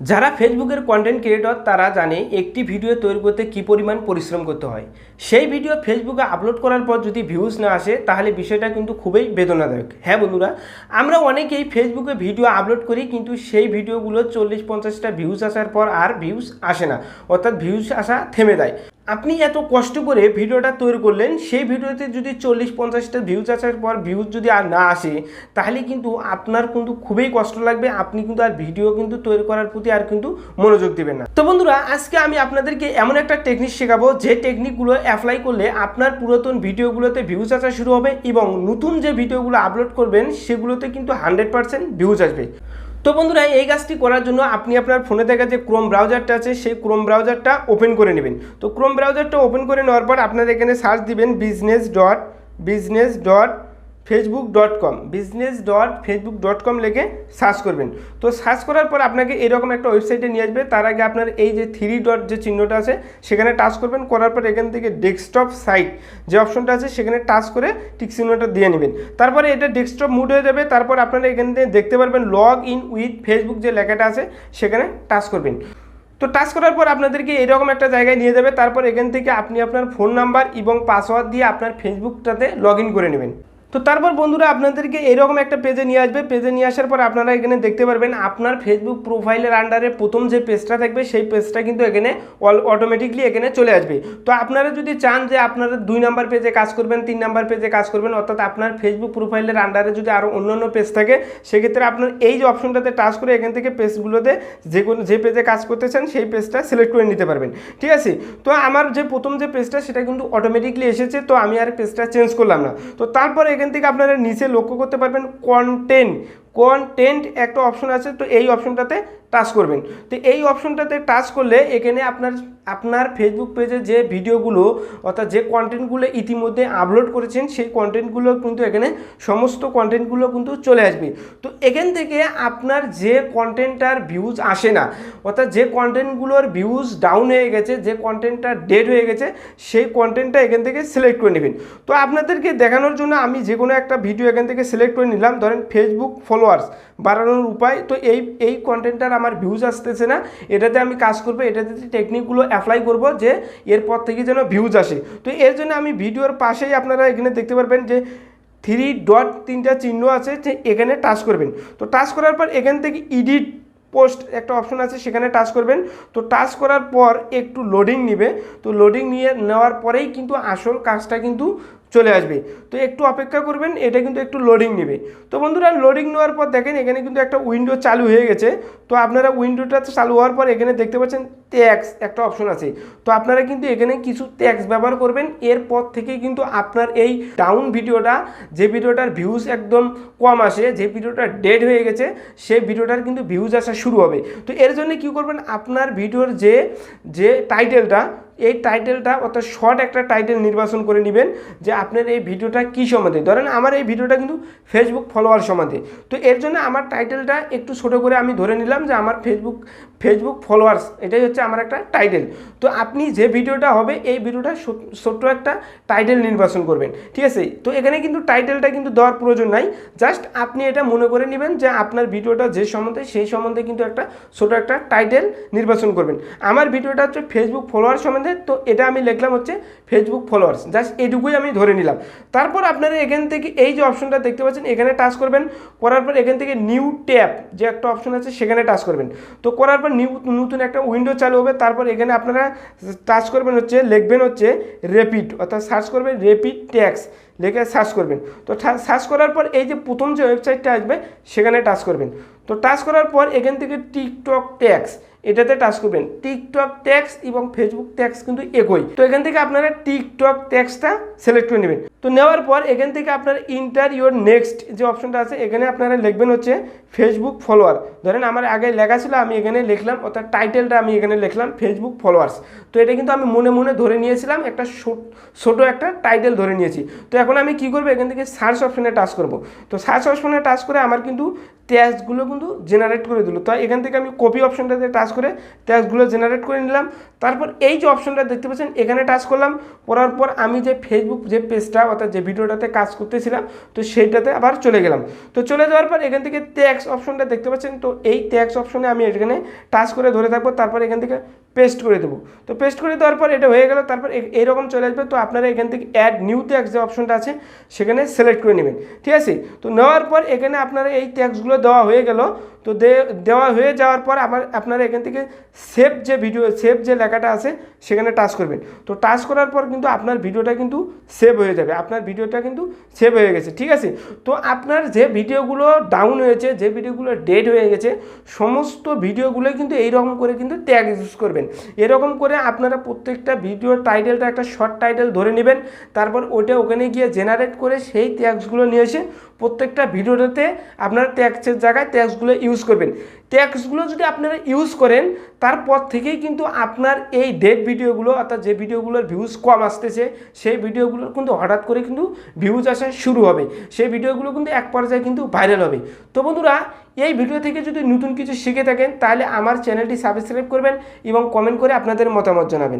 যারা ফেসবুকের content creator তারা জানে একটি ভিডিও তৈরি করতে কী পরিমাণ পরিশ্রম করতে হয়। সেই ভিডিও ফেসবুকে আপলোড করার পর যদি ভিউজ না আসে তাহলে বিষয়টা কিন্তু খুবই বেদনাদায়ক। হ্যাঁ বন্ধুরা, আমরা অনেকেই ফেসবুকে ভিডিও আপলোড করি কিন্তু সেই ভিডিওগুলো 40-50টা ভিউজ আসার পর আর ভিউজ আসে না, অর্থাৎ ভিউজ আসা থেমে যায়। আপনি এত কষ্ট করে ভিডিওটা তৈরি করলেন, সেই ভিডিওতে যদি 40-50টা ভিউজ আসার পর ভিউজ যদি আর না আসে তাহলে কিন্তু আপনার কিন্তু খুবই কষ্ট লাগবে, আপনি কিন্তু আর ভিডিও কিন্তু তৈরি করার প্রতি আর কিন্তু মনোযোগ দেবেন না। তো বন্ধুরা, আজকে আমি আপনাদেরকে এমন একটা টেকনিক শেখাবো যে টেকনিকগুলো অ্যাপ্লাই করলে আপনার পুরাতন ভিডিওগুলোতে ভিউজ আসা শুরু হবে এবং নতুন যে ভিডিওগুলো আপলোড করবেন সেগুলোতে কিন্তু 100% ভিউজ আসবে। তো বন্ধুরা, এই কাজটি করার জন্য আপনি আপনার ফোনে থাকা যে ক্রোম ব্রাউজারটা আছে সেই ক্রোম ব্রাউজারটা ওপেন করে নেবেন। তো ক্রোম ব্রাউজারটা ওপেন করে নেওয়ার পর আপনারা এখানে সার্চ দিবেন business.facebook.com লিখে সার্চ করবেন। তো সার্চ করার পর আপনাকে এরকম একটা ওয়েবসাইটে নিয়ে আসবে। তার আগে আপনার এই যে 3 ডট যে চিহ্নটা আছে সেখানে টাচ করবেন, করার পর এখান থেকে ডেস্কটপ সাইট যে অপশনটা আছে সেখানে টাচ করে টিক চিহ্নটা দিয়ে নেবেন। তারপরে এটা ডেস্কটপ মুড হয়ে যাবে। তারপর আপনারা এখান থেকে দেখতে পারবেন লগ ইন উইথ ফেসবুক যে লেখাটা আছে সেখানে টাচ করবেন। তো টাচ করার পর আপনাদেরকে এরকম একটা জায়গায় নিয়ে যাবে। তারপর এখান থেকে আপনি আপনার ফোন নাম্বার এবং পাসওয়ার্ড দিয়ে আপনার ফেসবুকটাতে লগ ইন করে নেবেন। তো তারপর বন্ধুরা, আপনাদেরকে এরকম একটা পেজে নিয়ে আসবে। পেজে নিয়ে আসার পর আপনারা এখানে দেখতে পারবেন আপনার ফেসবুক প্রোফাইলের আন্ডারে প্রথম যে পেজটা থাকবে সেই পেজটা কিন্তু এখানে অটোমেটিকলি এখানে চলে আসবে। তো আপনারা যদি চান যে আপনারা 2 নাম্বার পেজে কাজ করবেন, 3 নাম্বার পেজে কাজ করবেন, অর্থাৎ আপনার ফেসবুক প্রোফাইলের আন্ডারে যদি আরও অন্যান্য পেজ থাকে সেক্ষেত্রে আপনার এই যে অপশনটাতে টাচ করে এখান থেকে পেজগুলোতে যে পেজে কাজ করতে চান সেই পেজটা সিলেক্ট করে নিতে পারবেন। ঠিক আছে? তো আমার যে প্রথম যে পেজটা সেটা কিন্তু অটোমেটিকলি এসেছে, তো আমি আর পেজটা চেঞ্জ করলাম না। তো তারপর এখান থেকে আপনারা নিচে লক্ষ্য করতে পারবেন কন্টেন্ট একটা অপশন আছে। তো এই অপশনটাতে টাচ করবেন। তো এই অপশনটাতে টাচ করলে এখানে আপনার ফেসবুক পেজে যে ভিডিওগুলো অর্থাৎ যে কন্টেন্টগুলো ইতিমধ্যে আপলোড করেছেন সেই কন্টেন্টগুলো কিন্তু এখানে সমস্ত কন্টেন্টগুলো কিন্তু চলে আসবে। তো এখান থেকে আপনার যে কন্টেন্টটার ভিউজ আসে না, অর্থাৎ যে কন্টেন্টগুলোর ভিউজ ডাউন হয়ে গেছে, যে কন্টেন্টটা ডেড হয়ে গেছে সেই কন্টেন্টটা এখান থেকে সিলেক্ট করে নেবেন। তো আপনাদেরকে দেখানোর জন্য আমি যে কোনো একটা ভিডিও এখান থেকে সিলেক্ট করে নিলাম। ধরেন ফেসবুক ফলোয়ার্স বাড়ানোর উপায়। তো এই কন্টেন্টটার আমার ভিউজ আসতেছে না, এটাতে আমি কাজ করবো, এটাতে টেকনিকগুলো অ্যাপ্লাই করব যে এরপর থেকে যেন ভিউজ আসে। তো এর জন্য আমি ভিডিওর পাশেই আপনারা এখানে দেখতে পারবেন যে 3 ডট 3টা চিহ্ন আছে, যে এখানে টাচ করবেন। তো টাচ করার পর এখান থেকে এডিট পোস্ট একটা অপশন আছে সেখানে টাচ করবেন। তো টাচ করার পর একটু লোডিং নেবে। তো লোডিং নেওয়ার পরেই কিন্তু আসল কাজটা কিন্তু চলে আসবে। তো একটু অপেক্ষা করবেন, এটা কিন্তু একটু লোডিং নেবে। তো বন্ধুরা, লোডিং নেওয়ার পর দেখেন এখানে কিন্তু একটা উইন্ডো চালু হয়ে গেছে। তো আপনারা উইন্ডোটা চালু হওয়ার পর এখানে দেখতে পাচ্ছেন ট্যাক্স একটা অপশন আছে। তো আপনারা কিন্তু এখানে কিছু ট্যাক্স ব্যবহার করবেন। এরপর থেকে কিন্তু আপনার এই ডাউন ভিডিওটা, যে ভিডিওটার ভিউজ একদম কম আসে, যে ভিডিওটা ডেড হয়ে গেছে সেই ভিডিওটার কিন্তু ভিউজ আসা শুরু হবে। তো এর জন্য কী করবেন, আপনার ভিডিওর যে টাইটেলটা, এই টাইটেলটা অর্থাৎ শর্ট একটা টাইটেল নির্বাচন করে নেবেন যে আপনার এই ভিডিওটা কী সম্বন্ধে। ধরেন আমার এই ভিডিওটা কিন্তু ফেসবুক ফলোয়ার সম্বন্ধে। তো এর জন্য আমার টাইটেলটা একটু ছোটো করে আমি ধরে নিলাম যে আমার ফেসবুক ফলোয়ার্স, এটাই হচ্ছে আমার একটা টাইটেল। তো আপনি যে ভিডিওটা হবে এই ভিডিওটা ছোট্ট একটা টাইটেল নির্বাচন করবেন। ঠিক আছে? তো এখানে কিন্তু টাইটেলটা কিন্তু দেওয়ার প্রয়োজন নাই, জাস্ট আপনি এটা মনে করে নেবেন যে আপনার ভিডিওটা যে সম্বন্ধে সেই সম্বন্ধে কিন্তু একটা ছোটো একটা টাইটেল নির্বাচন করবেন। আমার ভিডিওটা হচ্ছে ফেসবুক ফলোয়ার সম্বন্ধে, তো এটা আমি লিখলাম হচ্ছে ফেসবুক ফলোয়ার্স, জাস্ট এটুকুই আমি ধরে নিলাম। তারপর আপনারা এখান থেকে এই যে অপশনটা দেখতে পাচ্ছেন এখানে টাচ করবেন। করার পর এখান থেকে নিউ ট্যাব যে একটা অপশন আছে সেখানে টাচ করবেন। তো করার পর নতুন একটা উইন্ডো চালু হবে। তারপর এখানে আপনারা টাচ করবেন হচ্ছে, লিখবেন হচ্ছে রেপিড, অর্থাৎ সার্চ করবেন রেপিড ট্যাক্স লিখে সার্চ করবেন। তো সার্চ করার পর এই যে প্রথম যে ওয়েবসাইটটা আসবে সেখানে টাচ করবেন। তো টাচ করার পর এখান থেকে টিকটক ট্যাক্স এটাতে টাচ করবেন। টিকটক ট্যাক্স এবং ফেসবুক ট্যাক্স কিন্তু একই। তো এখান থেকে আপনারা টিকটক ট্যাক্সটা সিলেক্ট করে নেবেন। তো নেওয়ার পর এখান থেকে আপনারা ইন্টার ইউর নেক্সট যে অপশনটা আছে এখানে আপনারা লিখবেন হচ্ছে ফেসবুক ফলোয়ার। ধরেন আমার আগে লেখা ছিল, আমি এখানে লিখলাম, অর্থাৎ টাইটেলটা আমি এখানে লিখলাম ফেসবুক ফলোয়ার্স। তো এটা কিন্তু আমি মনে মনে ধরে নিয়েছিলাম, একটা ছোটো একটা টাইটেল ধরে নিয়েছি। তো এখন আমি কি করবো, এখান থেকে সার্চ অপশনে টাচ করব। তো সার্চ অপশনে টাচ করে আমার কিন্তু ট্যাক্সগুলো কিন্তু জেনারেট করে দিল। তো এখান থেকে আমি কপি অপশনটাতে টাচ করে ট্যাক্সগুলো জেনারেট করে নিলাম। তারপর এই যে অপশনটা দেখতে পাচ্ছেন এখানে টাচ করলাম। করার পর আমি যে ফেসবুক যে পেজটা অর্থাৎ যে ভিডিওটাতে কাজ করতেছিলাম তো সেইটাতে আবার চলে গেলাম। তো চলে যাওয়ার পর এখান থেকে ট্যাক্স অপশনটা দেখতে পাচ্ছেন, তো এই ট্যাক্স অপশনে আমি এখানে টাচ করে ধরে থাকবো, তারপর এখান থেকে পেস্ট করে দেবো। তো পেস্ট করে দেওয়ার পর এটা হয়ে গেল, তারপর এইরকম চলে আসবে। তো আপনারা এখান থেকে অ্যাড নিউ ট্যাক্স যে অপশনটা আছে সেখানে সিলেক্ট করে নেবেন, ঠিক আছে। তো নেওয়ার পর এখানে আপনারা এই ট্যাক্সগুলো দেওয়া হয়ে গেল। তো দেওয়া হয়ে যাওয়ার পর আপনারা এখান থেকে সেভ যে ভিডিও সেভ যে লেখাটা আছে সেখানে টাচ করবেন। তো টাচ করার পর কিন্তু আপনার ভিডিওটা কিন্তু সেভ হয়ে যাবে, আপনার ভিডিওটা কিন্তু সেভ হয়ে গেছে, ঠিক আছে। তো আপনার যে ভিডিওগুলো ডাউন হয়েছে, যে ভিডিওগুলো ডেড হয়ে গেছে, সমস্ত ভিডিওগুলোই কিন্তু এইরকম করে কিন্তু ট্যাগ ইউজ করবেন। এরকম করে আপনারা প্রত্যেকটা ভিডিওর টাইটেলটা একটা শর্ট টাইটেল ধরে নেবেন, তারপর ওটা ওখানে গিয়ে জেনারেট করে সেই ট্যাগসগুলো নিয়ে এসে প্রত্যেকটা ভিডিওটাতে আপনারা ট্যাক্সের জায়গায় ট্যাক্সগুলো ইউজ করবেন। ট্যাক্সগুলো যদি আপনারা ইউজ করেন তারপর থেকেই কিন্তু আপনার এই ডেড ভিডিওগুলো অর্থাৎ যে ভিডিওগুলোর ভিউজ কম আসতেছে সেই ভিডিওগুলোর কিন্তু হঠাৎ করে কিন্তু ভিউজ আসা শুরু হবে, সেই ভিডিওগুলো কিন্তু এক পর্যায়ে কিন্তু ভাইরাল হবে। তো বন্ধুরা, এই ভিডিও থেকে যদি নতুন কিছু শিখে থাকেন তাহলে আমার চ্যানেলটি সাবস্ক্রাইব করবেন এবং কমেন্ট করে আপনাদের মতামত জানাবেন।